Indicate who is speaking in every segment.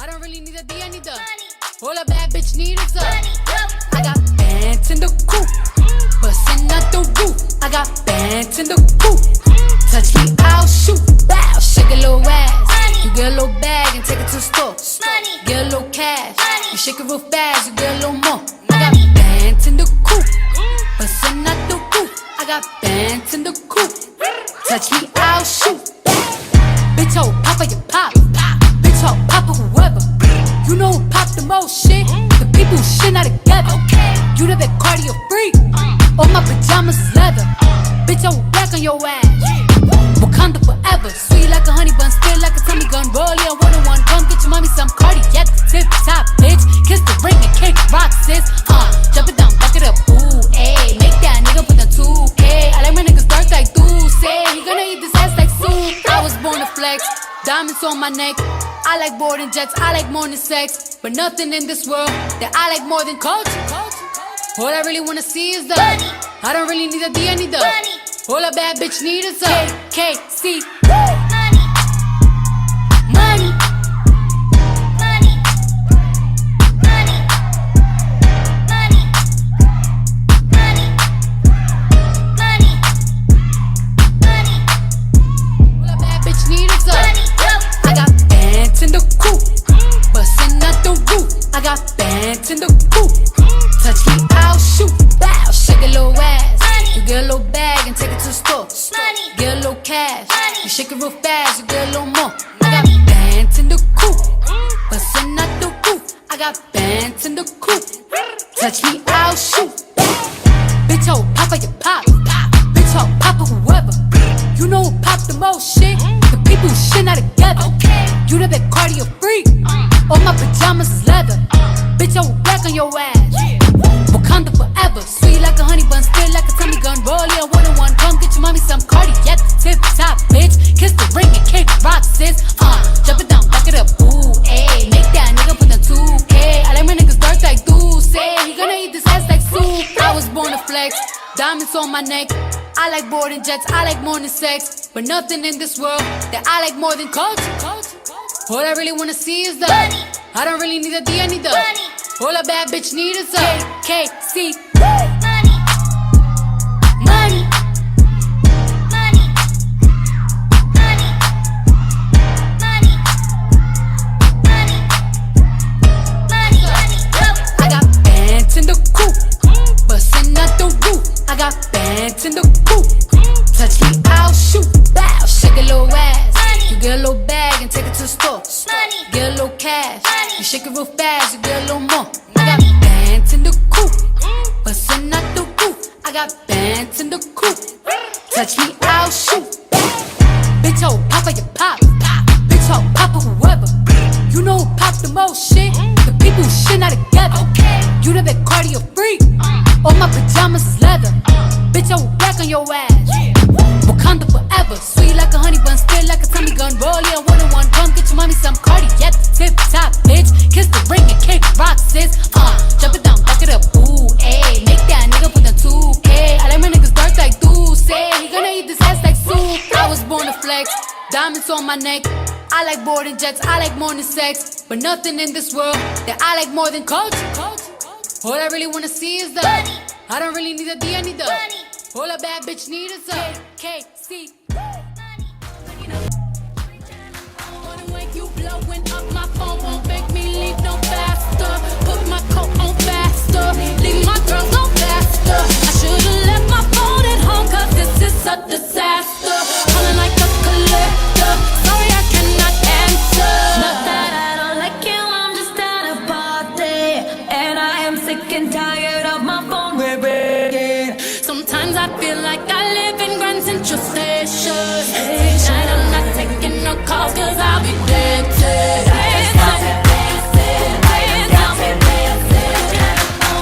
Speaker 1: I don't really need a D, I need the all a bad bitch need is a I got bands in the coop, bustin' out the roof. I got bands in the coop. Touch me, I'll shoot. Bow, shake a little ass. You get a little bag and take it to the store. Get a little cash. You shake it real fast, you get a little more. I got bands in the coop, bustin' out the roof. I got bands in the coop. Touch me, I'll shoot. Bitch, oh, papa, you pop. Bitch, oh, papa, whoever. You know who pop the most shit? The people who shit not together. You the big cardio freak. All my pajamas is leather. Bitch, I will back on your ass. Wakanda forever. Sweet like a honey bun, spit like a Tommy gun. Roll on 101. Come get your mommy some cardiac. Tip top, bitch. Kiss the ring and kick rock, sis. Jump it down, back it up. Ooh, ayy. Make that nigga put the 2K. I like my niggas dark like say he gonna eat this ass like soup. I was born to flex. Diamonds on my neck. I like boarding jets, I like more than sex. But nothing in this world that I like more than culture. All I really wanna see is the money. I don't really need a D, I need the money. All a bad bitch need is a KKC. Money. Money. Money. Money. Money. Money. Money. Money. All a bad bitch need is a money. I got bands in the coop, bustin' out the roof. I got bands in the coop. Touch me, I'll shoot. Bow, shake a little ass. You get a little bag and take it to the store. Get a little cash. You shake it real fast, you get a little more. I got bands in the coop, bustin' out the roof. I got bands in the coop. Touch me, I'll shoot. Bitch, oh, papa, you pop. Bitch, oh, papa, whoever. You know who pop the most shit? The people who shit not together. You the big cardio freak. All my pajamas is leather. Bitch, I will back on your ass. Wakanda forever. Sweet like a honey bun, spit like a Tommy gun. Roll on 101. Come get your mommy some cardiac. Tip top, bitch. Kiss the ring and kick rock, sis. Jump it down, back it up. Ooh, ayy. Make that nigga put the 2K. I like my niggas dark like say he gonna eat this ass like soup. I was born to flex. Diamonds on my neck. I like boarding jets, I like more than sex. But nothing in this world that I like more than culture. All I really wanna see is the money. I don't really need a D, I need the money. All a bad bitch need is a KKC. Money. Money. Money. Money. Money. Money. Money. I got bands in the coop, bustin' out the roof. I got bands in the coop. Touch me, I'll shoot. Bow, shake a little ass. You get a little bag and take it to the store. Get a little cash. You shake it real fast, you get a little more. I got bands in the coop, bustin' out the roof. I got bands in the coop. Touch me, I'll shoot. Bitch, oh, papa, you pop. Bitch, oh, papa, whoever. You know who pop the most shit? The people who shit not together. You the big cardio freak. All my pajamas is leather. Bitch, I will back on your ass. Wakanda forever. Sweet like a honey bun, spit like a Tommy gun. Roll on 101. Come get your mommy some cardiac. Tip top, bitch. Kiss the ring and kick rock, sis. Jump it down, back it up. Ooh, ayy. Make that nigga put the 2K. I like my niggas dark like say he gonna eat this ass like soup. I was born to flex. Diamonds on my neck. I like boarding jets, I like more than sex. But nothing in this world that I like more than culture. All I really wanna see is the money. I don't really need a D, I need the money. All a bad bitch need is a KKC. Wanna wake you blowing up my phone, won't make me leave no faster. Put my coat on faster, leave my girl go faster. I should've left my phone at home, cause this is a disaster. Calling like a collector, sorry I cannot answer. Not that I don't like you, I'm just at a party, and I am sick and tired of my phone ringing. Sometimes I feel like I live in Grand Central Station. Tonight I'm not taking no calls, cause I'll be dancing.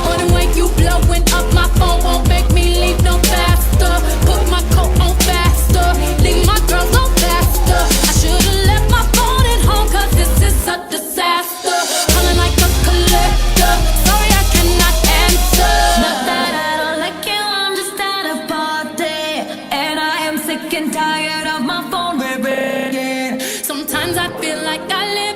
Speaker 1: Wanna wake you blowing up my phone, won't make me leave no faster. Put my coat on faster, leave my girl go faster. I should've left my phone at home, cause this is a disaster. Calling like a collector, sorry I cannot answer. Not that I don't like you, I'm just at a party, and I am sick and tired of my phone ringing. Sometimes I feel like I live